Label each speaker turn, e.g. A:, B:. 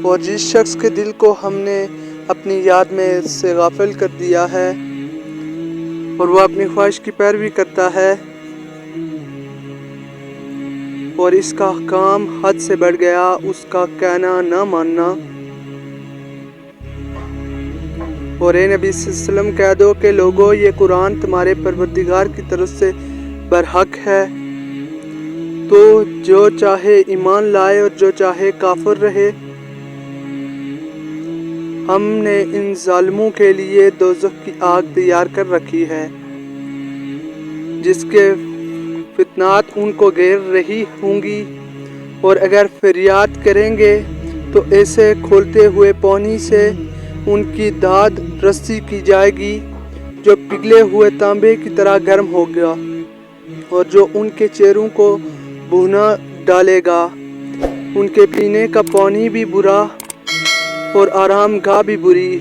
A: اور جس شخص کے دل کو ہم نے اپنی یاد میں سے غافل کر دیا ہے اور وہ اپنی خواہش کی پیروی کرتا ہے اور اس کا کام حد سے بڑھ گیا، اس کا کہنا نہ ماننا۔ اور اے نبی صلی اللہ علیہ وسلم کہہ دو کہ لوگو، یہ قرآن تمہارے پروردگار کی طرف سے برحق ہے، تو جو چاہے ایمان لائے اور جو چاہے کافر رہے۔ ہم نے ان ظالموں کے لیے دوزخ کی آگ تیار کر رکھی ہے، جس کے فتنات ان کو گھیر رہی ہوں گی، اور اگر فریاد کریں گے تو ایسے کھولتے ہوئے پانی سے ان کی داد رسی کی جائے گی جو پگھلے ہوئے تانبے کی طرح گرم ہوگا، اور جو ان کے چہروں کو بھونا ڈالے گا۔ ان کے پینے کا پانی بھی برا اور آرام گاہ بھی بری۔